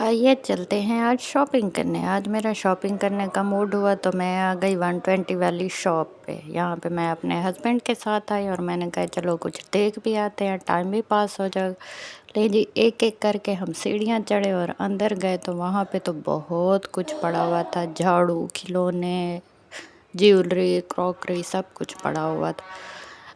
आइए चलते हैं आज शॉपिंग करने। आज मेरा शॉपिंग करने का मूड हुआ तो मैं आ गई 120 वाली शॉप पे। यहाँ पे मैं अपने हस्बैंड के साथ आई और मैंने कहा चलो कुछ देख भी आते हैं, टाइम भी पास हो जाएगा। लेकिन जी एक एक करके हम सीढ़ियाँ चढ़े और अंदर गए तो वहाँ पे तो बहुत कुछ पड़ा हुआ था। झाड़ू, खिलौने, ज्वेलरी, क्रॉकरी सब कुछ पड़ा हुआ था।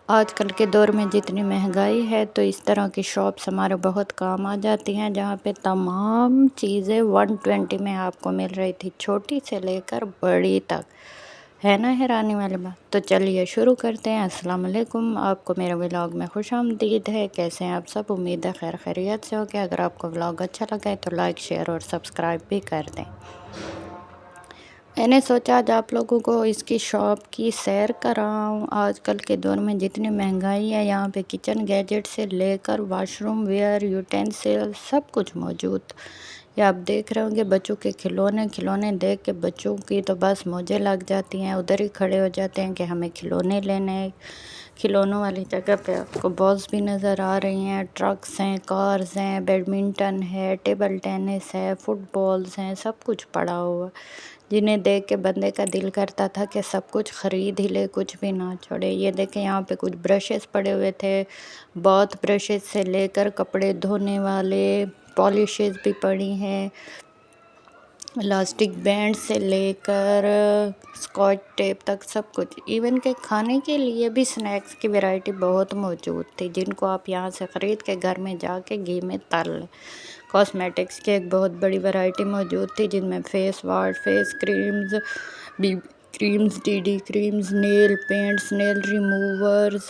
आजकल के दौर में जितनी महंगाई है तो इस तरह की शॉप्स हमारे बहुत काम आ जाती हैं, जहाँ पे तमाम चीज़ें 120 में आपको मिल रही थी, छोटी से लेकर बड़ी तक। है ना हैरानी वाली बात। तो चलिए शुरू करते हैं। अस्सलाम वालेकुम, आपको मेरे व्लॉग में खुशामदीद है। कैसे हैं आप सब? उम्मीद है खैर खैरियत से हो गया। अगर आपको व्लॉग अच्छा लगा है तो लाइक, शेयर और सब्सक्राइब भी कर दें। मैंने सोचा आज आप लोगों को इसकी शॉप की सैर कराऊं। आजकल के दौर में जितनी महंगाई है, यहाँ पे किचन गैजेट से लेकर वॉशरूम वेयर, यूटेंसिल सब कुछ मौजूद। ये आप देख रहे होंगे बच्चों के खिलौने। खिलौने देख के बच्चों की तो बस मौजें लग जाती हैं, उधर ही खड़े हो जाते हैं कि हमें खिलौने लेने हैं। खिलौनों वाली जगह पे आपको बॉल्स भी नज़र आ रही हैं, ट्रक्स हैं, कार्स हैं, बैडमिंटन है, टेबल टेनिस है, फुटबॉल्स हैं, सब कुछ पड़ा हुआ, जिन्हें देख के बंदे का दिल करता था कि सब कुछ ख़रीद ही ले, कुछ भी ना छोड़े। ये देखें यहाँ पे कुछ ब्रशेस पड़े हुए थे, बाथ ब्रशेस से लेकर कपड़े धोने वाले पॉलिशेस भी पड़ी हैं, इलास्टिक बैंड से लेकर स्कॉच टेप तक सब कुछ। इवन के खाने के लिए भी स्नैक्स की वैरायटी बहुत मौजूद थी, जिनको आप यहाँ से ख़रीद के घर में जाके घी में तल लें। कॉस्मेटिक्स की एक बहुत बड़ी वैरायटी मौजूद थी, जिनमें face wash, face creams, B creams, DD creams, nail paints, nail removers,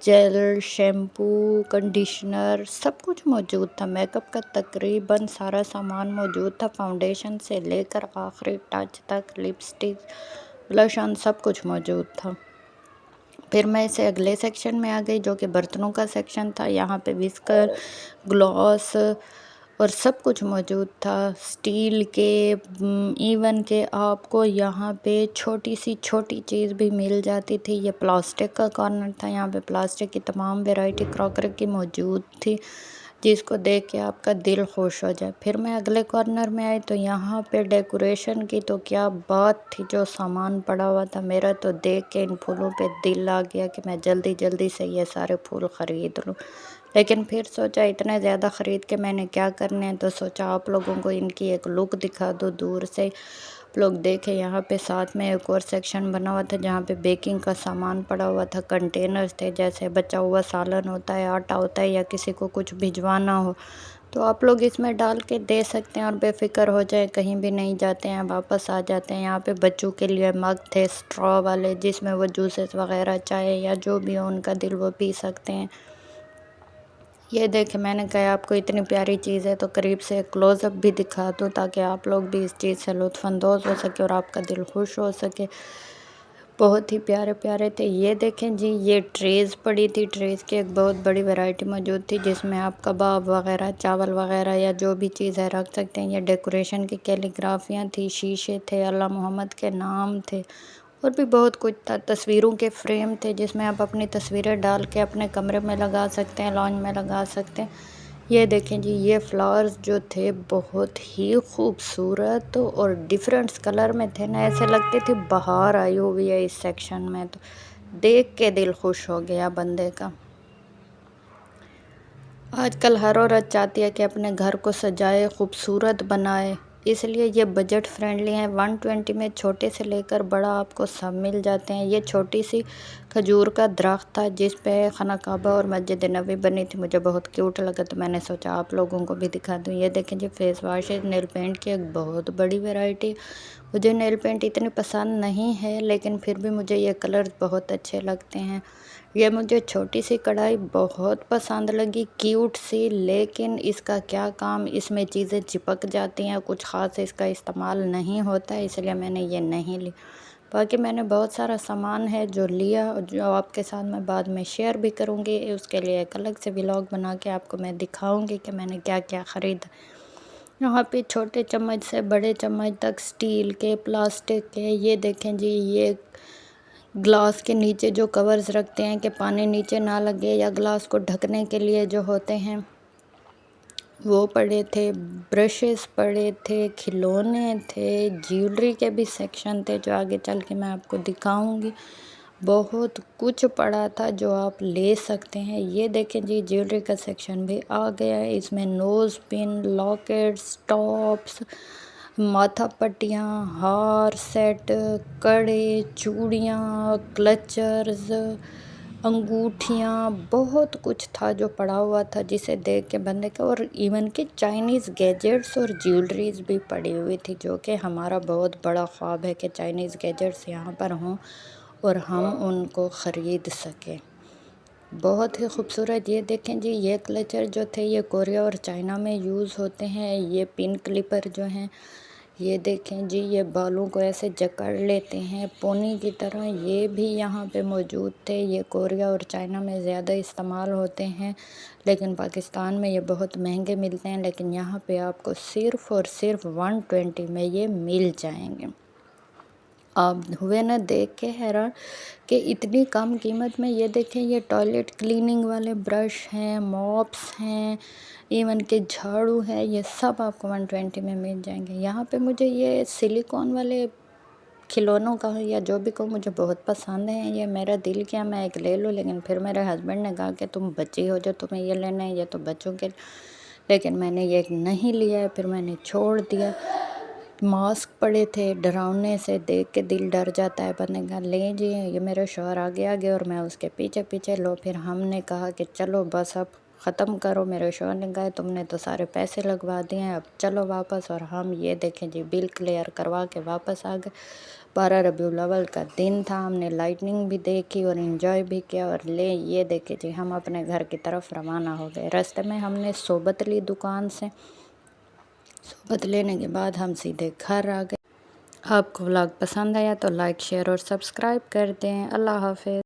gel, shampoo, conditioner सब कुछ मौजूद था। मेकअप का तकरीबन सारा सामान मौजूद था, फाउंडेशन से लेकर आखिरी टच तक, लिपस्टिक, ब्लश ऑन सब कुछ मौजूद था। फिर मैं इसे अगले सेक्शन में आ गई, जो कि बर्तनों का सेक्शन था। यहाँ पे विस्कर, ग्लॉस और सब कुछ मौजूद था, स्टील के। इवन के आपको यहाँ पे छोटी सी छोटी चीज़ भी मिल जाती थी। ये प्लास्टिक का कॉर्नर था, यहाँ पे प्लास्टिक की तमाम वैरायटी क्रॉकरी की मौजूद थी, जिसको देख के आपका दिल खुश हो जाए। फिर मैं अगले कॉर्नर में आई तो यहाँ पे डेकोरेशन की तो क्या बात थी, जो सामान पड़ा हुआ था। मेरा तो देख के इन फूलों पे दिल आ गया कि मैं जल्दी जल्दी से ये सारे फूल ख़रीद लूँ। लेकिन फिर सोचा इतने ज़्यादा ख़रीद के मैंने क्या करने हैं, तो सोचा आप लोगों को इनकी एक लुक दिखा दो दूर से। आप लोग देखें यहाँ पे साथ में एक और सेक्शन बना हुआ था, जहाँ पे बेकिंग का सामान पड़ा हुआ था। कंटेनर्स थे, जैसे बचा हुआ सालन होता है, आटा होता है, या किसी को कुछ भिजवाना हो तो आप लोग इसमें डाल के दे सकते हैं और बेफिक्र हो जाए, कहीं भी नहीं जाते हैं, वापस आ जाते हैं। यहाँ पे बच्चों के लिए मग थे स्ट्रॉ वाले, जिसमें वो जूसेस वगैरह, चाय या जो भी हो उनका दिल वो पी सकते हैं। ये देखें, मैंने कहा आपको इतनी प्यारी चीज़ है तो करीब से क्लोज़अप भी दिखा दूँ, ताकि आप लोग भी इस चीज़ से लुत्फ़अंदोज़ हो सके और आपका दिल खुश हो सके। बहुत ही प्यारे प्यारे थे। ये देखें जी, ये ट्रेज़ पड़ी थी। ट्रेज़ की एक बहुत बड़ी वैरायटी मौजूद थी, जिसमें आप कबाब वगैरह, चावल वगैरह या जो भी चीज़ है रख सकते हैं। ये डेकोरेशन की कैलीग्राफियाँ थी, शीशे थे, अल्लाह मोहम्मद के नाम थे और भी बहुत कुछ था। तस्वीरों के फ्रेम थे, जिसमें आप अपनी तस्वीरें डाल के अपने कमरे में लगा सकते हैं, लॉन्ज में लगा सकते हैं। ये देखें जी, ये फ्लावर्स जो थे बहुत ही खूबसूरत और डिफरेंट कलर में थे ना, ऐसे लगते थे बाहर आई हुई है इस सेक्शन में। तो देख के दिल खुश हो गया बंदे का। आजकल हर औरत चाहती है कि अपने घर को सजाए, खूबसूरत बनाए, इसलिए ये बजट फ्रेंडली है। 120 में छोटे से लेकर बड़ा आपको सब मिल जाते हैं। ये छोटी सी खजूर का दरख्त था, जिस पे खाना काबा और मस्जिद नबी बनी थी। मुझे बहुत क्यूट लगा तो मैंने सोचा आप लोगों को भी दिखा दूँ। ये देखें जी, फेस वाश है, नेल पेंट की एक बहुत बड़ी वैरायटी। मुझे नेल पेंट इतनी पसंद नहीं है, लेकिन फिर भी मुझे ये कलर्स बहुत अच्छे लगते हैं। ये मुझे छोटी सी कढ़ाई बहुत पसंद लगी, क्यूट सी, लेकिन इसका क्या काम, इसमें चीज़ें चिपक जाती हैं, कुछ ख़ास इसका इस्तेमाल नहीं होता है, इसलिए मैंने ये नहीं ली। बाकी मैंने बहुत सारा सामान है जो लिया, जो आपके साथ मैं बाद में शेयर भी करूँगी। उसके लिए एक अलग से व्लॉग बना के आपको मैं दिखाऊँगी कि मैंने क्या क्या ख़रीदा। यहाँ पे छोटे चम्मच से बड़े चम्मच तक, स्टील के, प्लास्टिक के। ये देखें जी, ये ग्लास के नीचे जो कवर्स रखते हैं कि पानी नीचे ना लगे, या ग्लास को ढकने के लिए जो होते हैं, वो पड़े थे, ब्रशेस पड़े थे, खिलौने थे, ज्वेलरी के भी सेक्शन थे जो आगे चल के मैं आपको दिखाऊंगी। बहुत कुछ पड़ा था जो आप ले सकते हैं। ये देखें जी, ज्वेलरी का सेक्शन भी आ गया है। इसमें नोज़ पिन, लॉकेट्स, टॉप्स, माथा पट्टियाँ, हार सेट, कड़े, चूड़ियाँ, क्लचर्स, अंगूठियाँ, बहुत कुछ था जो पड़ा हुआ था जिसे देख के बंदे का, और इवन कि चाइनीज़ गैजेट्स और ज्वेलरीज भी पड़ी हुई थी, जो कि हमारा बहुत बड़ा ख्वाब है कि चाइनीज़ गैजेट्स यहाँ पर हों और हम उनको ख़रीद सकें। बहुत ही खूबसूरत। ये देखें जी, ये क्लचर जो थे ये कोरिया और चाइना में यूज़ होते हैं। ये पिन क्लिपर जो हैं, ये देखें जी, ये बालों को ऐसे जकड़ लेते हैं पोनी की तरह। ये भी यहाँ पे मौजूद थे। ये कोरिया और चाइना में ज़्यादा इस्तेमाल होते हैं, लेकिन पाकिस्तान में ये बहुत महंगे मिलते हैं। लेकिन यहाँ पे आपको सिर्फ़ और सिर्फ 120 में ये मिल जाएंगे। आप हुए ना देख के हैरान कि इतनी कम कीमत में। ये देखें, ये टॉयलेट क्लीनिंग वाले ब्रश हैं, मॉप्स हैं, इवन के झाड़ू है, ये सब आपको 120 में मिल जाएंगे। यहाँ पे मुझे ये सिलिकॉन वाले खिलौनों का या जो भी कहूँ मुझे बहुत पसंद है। ये मेरा दिल किया मैं एक ले लूँ, लेकिन फिर मेरे हस्बैंड ने कहा कि तुम बच्ची हो जो तुम्हें ये लेना है, ये तो बच्चों के। लेकिन मैंने ये नहीं लिया है, फिर मैंने छोड़ दिया। मास्क पड़े थे, डरावने से, देख के दिल डर जाता है बंदे का। ले जी, ये मेरे शौहर आगे आगे और मैं उसके पीछे पीछे। लो, फिर हमने कहा कि चलो बस अब ख़त्म करो। मेरे शौहर ने कहा तुमने तो सारे पैसे लगवा दिए हैं, अब चलो वापस। और हम ये देखें जी, बिल क्लियर करवा के वापस आ गए। 12 रबीउल अव्वल का दिन था। हमने लाइटनिंग भी देखी और इन्जॉय भी किया। और ले, ये देखे जी, हम अपने घर की तरफ रवाना हो गए। रास्ते में हमने सोबत ली दुकान से। सोबत लेने के बाद हम सीधे घर आ गए। आपको व्लॉग पसंद आया तो लाइक, शेयर और सब्सक्राइब कर दें। अल्लाह हाफ़िज़।